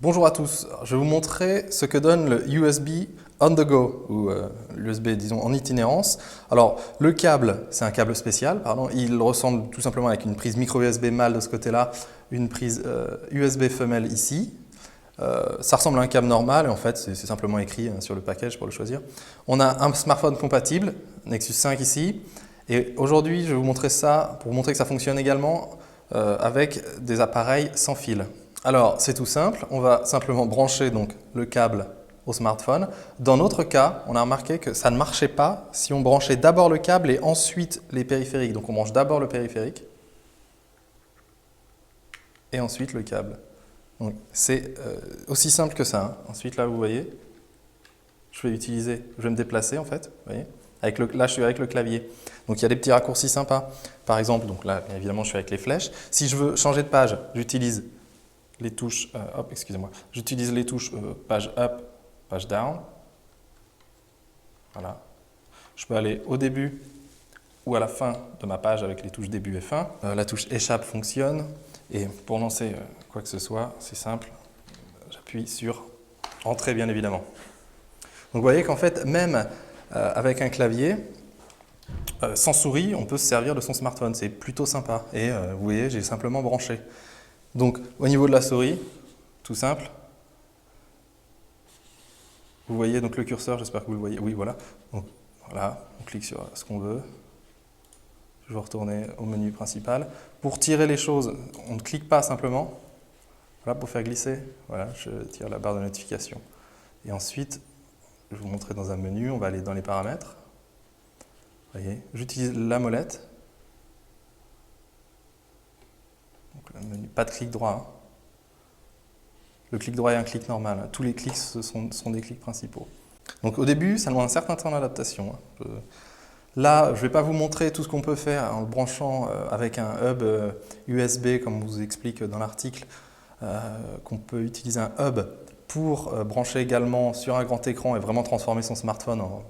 Bonjour à tous, je vais vous montrer ce que donne le USB on the go, ou l'USB disons en itinérance. Alors le câble, c'est un câble spécial, il ressemble tout simplement avec une prise micro USB mâle de ce côté-là, une prise USB femelle ici. Ça ressemble à un câble normal et en fait c'est simplement écrit sur le package pour le choisir. On a un smartphone compatible, Nexus 5 ici, et aujourd'hui je vais vous montrer ça pour vous montrer que ça fonctionne également avec des appareils sans fil. Alors c'est tout simple, on va simplement brancher donc le câble au smartphone. Dans notre cas, on a remarqué que ça ne marchait pas si on branchait d'abord le câble et ensuite les périphériques. Donc on branche d'abord le périphérique et ensuite le câble. C'est aussi simple que ça. Ensuite, là, vous voyez, je vais me déplacer en fait. Vous voyez, là, je suis avec le clavier. Donc, il y a des petits raccourcis sympas. Par exemple, donc là, bien évidemment, je suis avec les flèches. Si je veux changer de page, j'utilise les touches, j'utilise les touches page up, page down. Voilà. Je peux aller au début ou à la fin de ma page avec les touches début et fin. La touche échappe fonctionne. Et pour lancer quoi que ce soit, c'est simple, j'appuie sur Entrée bien évidemment. Donc vous voyez qu'en fait, même avec un clavier, sans souris, on peut se servir de son smartphone. C'est plutôt sympa. Et vous voyez, j'ai simplement branché. Donc au niveau de la souris, tout simple. Vous voyez donc le curseur, j'espère que vous le voyez. Oui, voilà. Donc, voilà, on clique sur ce qu'on veut. Je vais retourner au menu principal. Pour tirer les choses, on ne clique pas simplement. Voilà, pour faire glisser, voilà, je tire la barre de notification. Et ensuite, je vais vous montrer dans un menu, on va aller dans les paramètres. Vous voyez, j'utilise la molette. Donc, le menu, pas de clic droit. Hein. Le clic droit est un clic normal. Hein. Tous les clics sont des clics principaux. Donc au début, ça demande un certain temps d'adaptation. Hein. Là, je ne vais pas vous montrer tout ce qu'on peut faire en le branchant avec un hub USB, comme on vous explique dans l'article, qu'on peut utiliser un hub pour brancher également sur un grand écran et vraiment transformer son smartphone en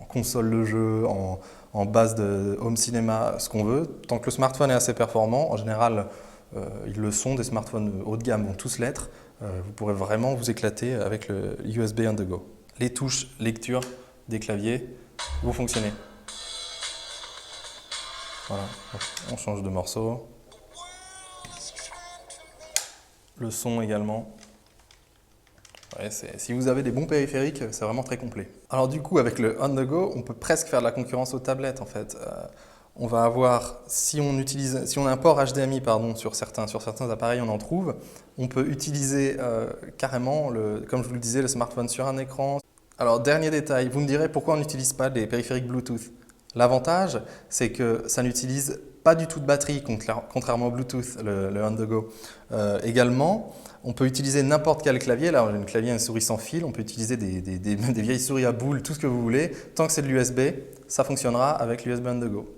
console de jeu, en base de home cinéma, ce qu'on veut. Tant que le smartphone est assez performant, en général, ils le sont, des smartphones haut de gamme vont tous l'être, vous pourrez vraiment vous éclater avec le USB on the go. Les touches lecture des claviers vont fonctionner. Voilà, on change de morceau. Le son également. Ouais, si vous avez des bons périphériques, c'est vraiment très complet. Alors du coup, avec le on the go, on peut presque faire de la concurrence aux tablettes en fait. On va avoir, si on a un port HDMI sur certains appareils, on en trouve, on peut utiliser carrément, comme je vous le disais, le smartphone sur un écran. Alors dernier détail, vous me direz pourquoi on n'utilise pas des périphériques Bluetooth. L'avantage, c'est que ça n'utilise pas du tout de batterie, contrairement au Bluetooth, le on the go. Également, on peut utiliser n'importe quel clavier. Là, j'ai un clavier et une souris sans fil. On peut utiliser des vieilles souris à boules, tout ce que vous voulez. Tant que c'est de l'USB, ça fonctionnera avec l'USB on the go.